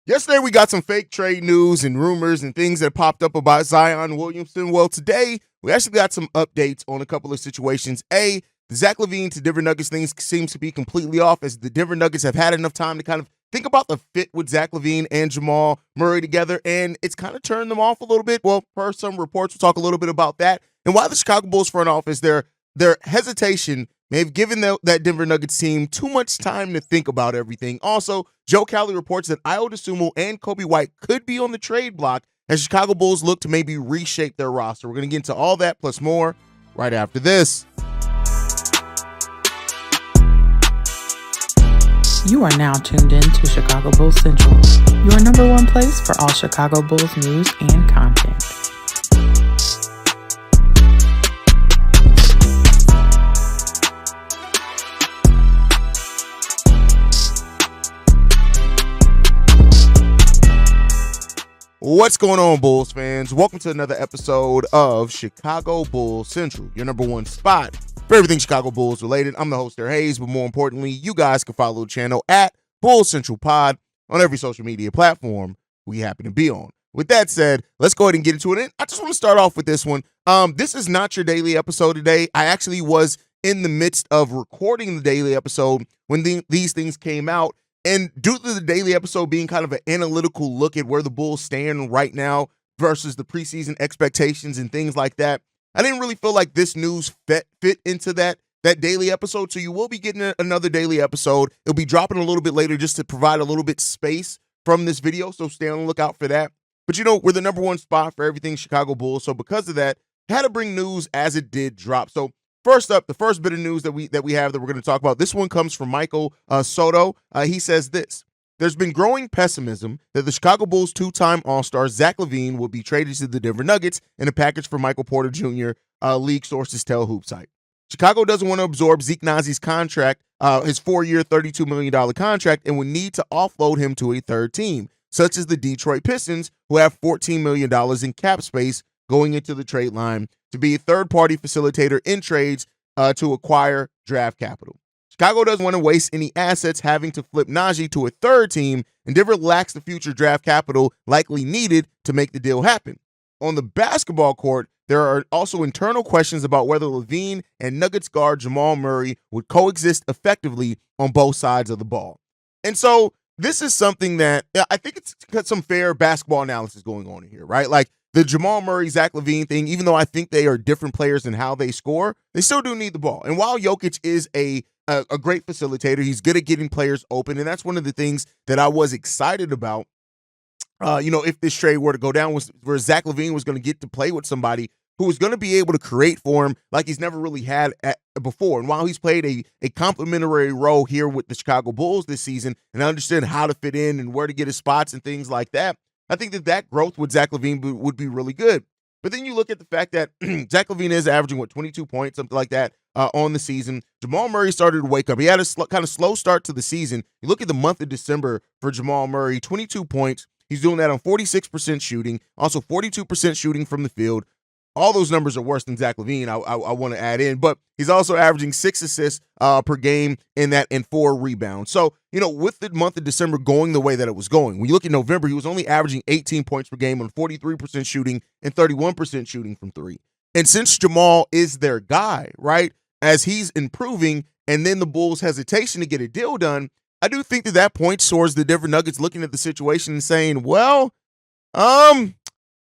Yesterday, we got some fake trade news and rumors and things that popped up about Zion Williamson. Well, today, we actually got some updates on a couple of situations. The Zach LaVine to Denver Nuggets thing seems to be completely off, as the Denver Nuggets have had enough time to kind of think about the fit with Zach LaVine and Jamal Murray together, and it's kind of turned them off a little bit. Well, per some reports, we'll talk a little bit about that and why the Chicago Bulls front office, their hesitation may have given that Denver Nuggets team too much time to think about everything. Also, Joe Cowley reports that Ayo Dosunmu and Coby White could be on the trade block as Chicago Bulls look to maybe reshape their roster. We're going to get into all that plus more right after this. You are now tuned in to Chicago Bulls Central, your number one place for all Chicago Bulls news and content. What's going on, Bulls fans? Welcome to another episode of Chicago Bulls Central, your number one spot for everything Chicago Bulls related. I'm the host, Derek Hayes, but more importantly, you guys can follow the channel at Bulls Central Pod on every social media platform we happen to be on. With that said, let's go ahead and get into it. And I just want to start off with this one. This is not your daily episode today. I actually was in the midst of recording the daily episode when these things came out. And due to the daily episode being kind of an analytical look at where the Bulls stand right now versus the preseason expectations and things like that, I didn't really feel like this news fit into that daily episode. So you will be getting another daily episode. It'll be dropping a little bit later just to provide a little bit space from this video. So stay on the lookout for that. But we're the number one spot for everything Chicago Bulls. So because of that, I had to bring news as it did drop. So first up, the first bit of news that we have that we're going to talk about, this one comes from Michael Soto. He says this: there's been growing pessimism that the Chicago Bulls two-time All-Star Zach LaVine will be traded to the Denver Nuggets in a package for Michael Porter Jr., league sources tell Hoopsite. Chicago doesn't want to absorb Zeke Nazi's contract, his 4-year, $32 million contract, and would need to offload him to a third team, such as the Detroit Pistons, who have $14 million in cap space going into the trade line to be a third-party facilitator in trades to acquire draft capital. Chicago doesn't want to waste any assets having to flip Najee to a third team, and Denver lacks the future draft capital likely needed to make the deal happen. On the basketball court, there are also internal questions about whether LaVine and Nuggets guard Jamal Murray would coexist effectively on both sides of the ball. And so this is something that I think it's got some fair basketball analysis going on here, right? Like, the Jamal Murray, Zach LaVine thing, even though I think they are different players in how they score, they still do need the ball. And while Jokic is a great facilitator, he's good at getting players open, and that's one of the things that I was excited about. If this trade were to go down, was where Zach LaVine was going to get to play with somebody who was going to be able to create for him like he's never really had before. And while he's played a complimentary role here with the Chicago Bulls this season and understood how to fit in and where to get his spots and things like that, I think that growth with Zach LaVine would be really good. But then you look at the fact that Zach LaVine is averaging, 22 points, something like that, on the season. Jamal Murray started to wake up. He had a kind of slow start to the season. You look at the month of December for Jamal Murray, 22 points. He's doing that on 46% shooting, also 42% shooting from the field. All those numbers are worse than Zach LaVine, I want to add in. But he's also averaging 6 assists per game in that and 4 rebounds. So, with the month of December going the way that it was going, when you look at November, he was only averaging 18 points per game on 43% shooting and 31% shooting from 3. And since Jamal is their guy, right, as he's improving and then the Bulls' hesitation to get a deal done, I do think that points towards the Denver Nuggets looking at the situation and saying, well, hold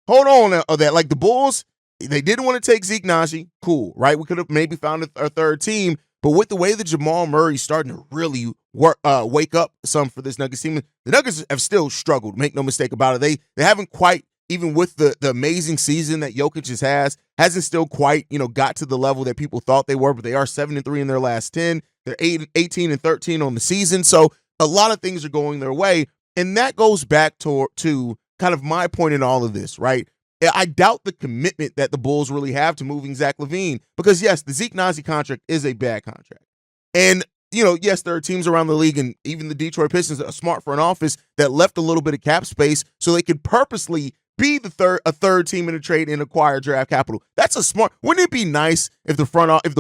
on, that like the Bulls, they didn't want to take Zeke Naji. Cool, right? We could have maybe found a third team. But with the way that Jamal Murray's starting to really wake up some for this Nuggets team, the Nuggets have still struggled. Make no mistake about it. They haven't quite, even with the amazing season that Jokic has, hasn't still quite, got to the level that people thought they were. But they are 7-3 in their last 10. They're 18-13 on the season. So a lot of things are going their way. And that goes back to kind of my point in all of this, right? I doubt the commitment that the Bulls really have to moving Zach LaVine because, yes, the Zeke Naji contract is a bad contract. And, yes, there are teams around the league and even the Detroit Pistons are smart for an office that left a little bit of cap space so they could purposely be a third team in a trade and acquire draft capital. That's a smart. Wouldn't it be nice if the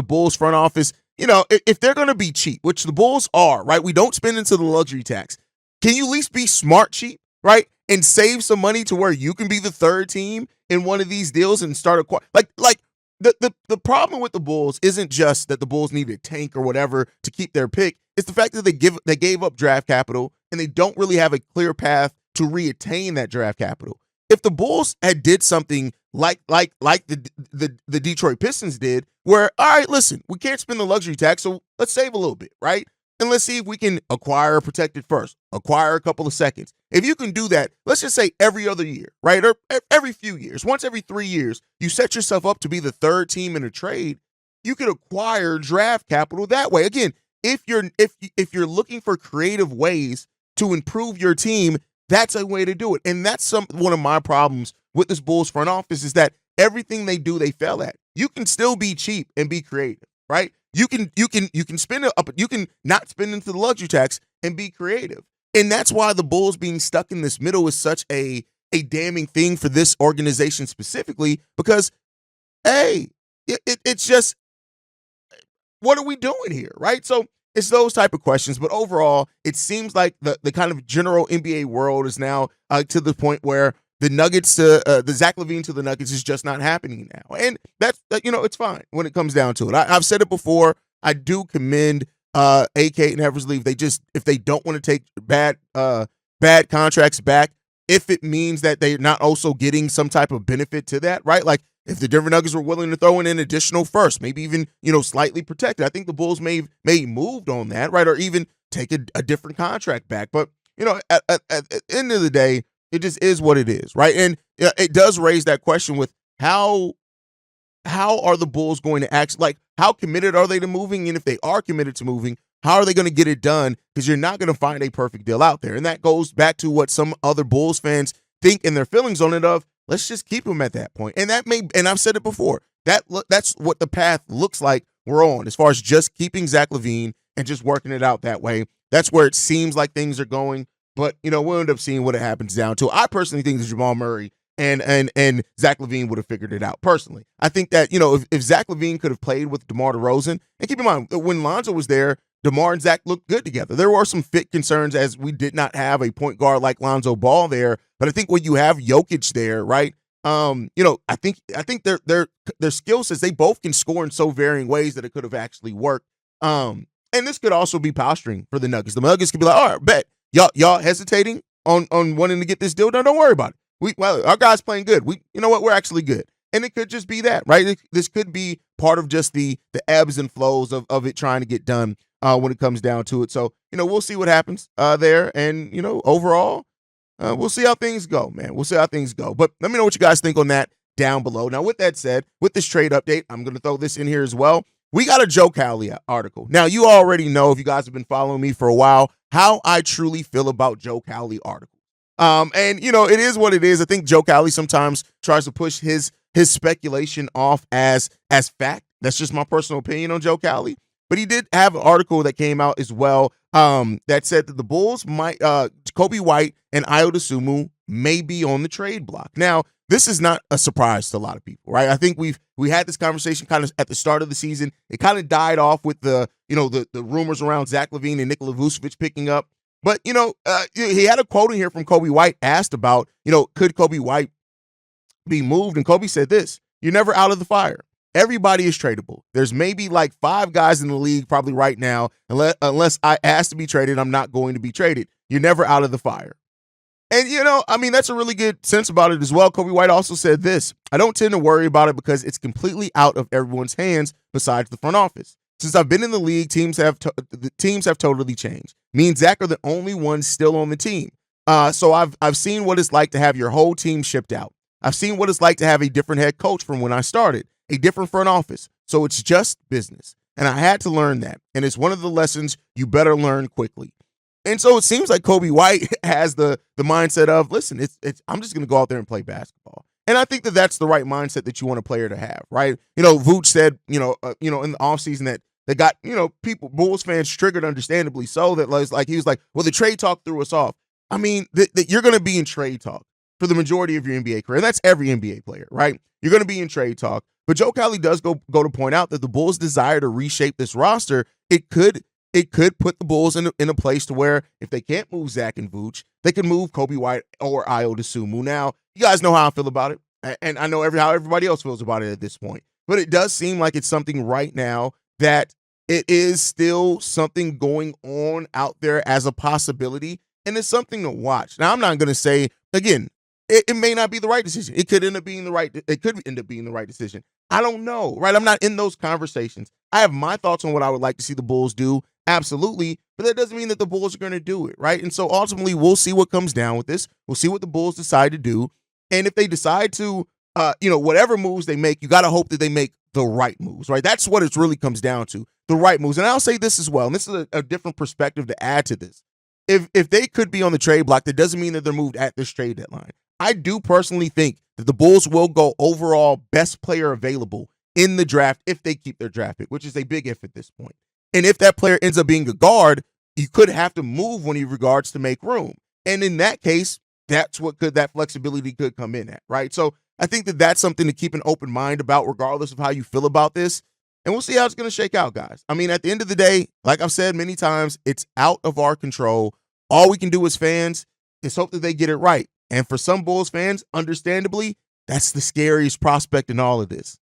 Bulls front office, if they're going to be cheap, which the Bulls are, right? We don't spend into the luxury tax. Can you at least be smart cheap? right? And save some money to where you can be the third team in one of these deals and start like the problem with the Bulls isn't just that the Bulls need a tank or whatever to keep their pick. It's the fact that they gave up draft capital and they don't really have a clear path to reattain that draft capital. If the Bulls had did something like the Detroit Pistons did, where, all right, listen, we can't spend the luxury tax, so let's save a little bit, right? And let's see if we can acquire a protected first, acquire a couple of seconds. If you can do that, let's just say every other year, right? Or every few years, once every 3 years, you set yourself up to be the third team in a trade. You could acquire draft capital that way. Again, if you're looking for creative ways to improve your team, that's a way to do it. And that's one of my problems with this Bulls front office is that everything they do, they fail at. You can still be cheap and be creative, right? You can spend it up, you can not spend into the luxury tax and be creative. And that's why the Bulls being stuck in this middle is such a damning thing for this organization specifically, because it's just, what are we doing here, right? So it's those type of questions. But overall, it seems like the kind of general NBA world is now to the point where the Nuggets, the Zach LaVine to the Nuggets is just not happening now. And that's, it's fine when it comes down to it. I've said it before. I do commend AK and Eversley if they don't want to take bad contracts back, if it means that they're not also getting some type of benefit to that, right? Like if the Denver Nuggets were willing to throw in an additional first, maybe even, slightly protected. I think the Bulls may moved on that, right? Or even take a different contract back. But, at the end of the day, it just is what it is, right? And it does raise that question with how are the Bulls going to act? Like, how committed are they to moving? And if they are committed to moving, how are they going to get it done? Because you're not going to find a perfect deal out there. And that goes back to what some other Bulls fans think and their feelings on it of, let's just keep them at that point. And and I've said it before, that's what the path looks like we're on, as far as just keeping Zach LaVine and just working it out that way. That's where it seems like things are going. But, we'll end up seeing what it happens down to. I personally think that Jamal Murray and Zach LaVine would have figured it out personally. I think that, if Zach LaVine could have played with DeMar DeRozan, and keep in mind, when Lonzo was there, DeMar and Zach looked good together. There were some fit concerns as we did not have a point guard like Lonzo Ball there. But I think when you have Jokic there, right, I think their skill sets, they both can score in so varying ways that it could have actually worked. And this could also be posturing for the Nuggets. The Nuggets could be like, all right, bet. Y'all hesitating on wanting to get this deal done? Don't worry about it. Our guys playing good. We're actually good. And it could just be that, right? This could be part of just the ebbs and flows of it trying to get done when it comes down to it. So, we'll see what happens there. And, overall, we'll see how things go, man. We'll see how things go. But let me know what you guys think on that down below. Now, with that said, with this trade update, I'm going to throw this in here as well. We got a Joe Cowley article. Now, you already know, if you guys have been following me for a while, how I truly feel about Joe Cowley articles. And it is what it is. I think Joe Cowley sometimes tries to push his speculation off as fact. That's just my personal opinion on Joe Cowley. But he did have an article that came out as well that said that the Bulls might Coby White and Ayo Dosunmu may be on the trade block. Now, this is not a surprise to a lot of people, right? I think we had this conversation kind of at the start of the season. It kind of died off with the rumors around Zach LaVine and Nikola Vucevic picking up. But, he had a quote in here from Coby White asked about, could Coby White be moved? And Coby said this: "You're never out of the fire. Everybody is tradable. There's maybe like 5 guys in the league probably right now. Unless I ask to be traded, I'm not going to be traded. You're never out of the fire." And, that's a really good sense about it as well. Coby White also said this: "I don't tend to worry about it because it's completely out of everyone's hands besides the front office. Since I've been in the league, the teams have totally changed. Me and Zach are the only ones still on the team. So I've seen what it's like to have your whole team shipped out. I've seen what it's like to have a different head coach from when I started, a different front office. So it's just business. And I had to learn that. And it's one of the lessons you better learn quickly." And so it seems like Coby White has the mindset of, listen, I'm just going to go out there and play basketball. And I think that that's the right mindset that you want a player to have, right? Vooch said, in the offseason that got, people, Bulls fans triggered, understandably so, that he was like, well, the trade talk threw us off. I mean, that you're going to be in trade talk for the majority of your NBA career. And that's every NBA player, right? You're going to be in trade talk. But Joe Cowley does go to point out that the Bulls' desire to reshape this roster, it could it could put the Bulls in a place to where if they can't move Zach and Vooch, they can move Coby White or Ayo Dosunmu. Now, you guys know how I feel about it, and I know how everybody else feels about it at this point. But it does seem like it's something right now that it is still something going on out there as a possibility, and it's something to watch. Now, I'm not going to say, again, it may not be the right decision. It could end up being the right decision. I don't know, right? I'm not in those conversations. I have my thoughts on what I would like to see the Bulls do, absolutely, but that doesn't mean that the Bulls are going to do it, right? And so ultimately, we'll see what comes down with this. We'll see what the Bulls decide to do, and if they decide to, whatever moves they make, you got to hope that they make the right moves, right? That's what it really comes down to, the right moves. And I'll say this as well, and this is a different perspective to add to this. If they could be on the trade block, that doesn't mean that they're moved at this trade deadline. I do personally think that the Bulls will go overall best player available in the draft if they keep their draft pick, which is a big if at this point. And if that player ends up being a guard, you could have to move when he regards to make room. And in that case, that's what that flexibility could come in at, right? So I think that that's something to keep an open mind about, regardless of how you feel about this. And we'll see how it's going to shake out, guys. I mean, at the end of the day, like I've said many times, it's out of our control. All we can do as fans is hope that they get it right. And for some Bulls fans, understandably, that's the scariest prospect in all of this.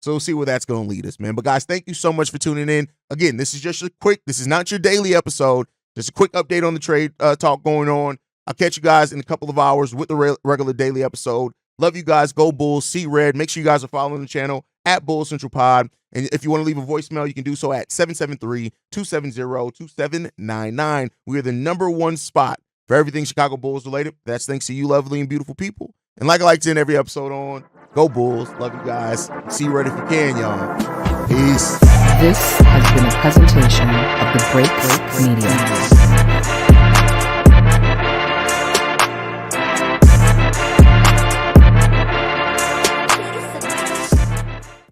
So we'll see where that's going to lead us, man. But guys, thank you so much for tuning in. Again, this is just this is not your daily episode. Just a quick update on the trade talk going on. I'll catch you guys in a couple of hours with the regular daily episode. Love you guys. Go Bulls. See red. Make sure you guys are following the channel at Bulls Central Pod. And if you want to leave a voicemail, you can do so at 773-270-2799. We are the #1 spot for everything Chicago Bulls related. That's thanks to you lovely and beautiful people. And like I like to end every episode on, go Bulls. Love you guys. See red if you can, y'all. Peace. This has been a presentation of the Break Media.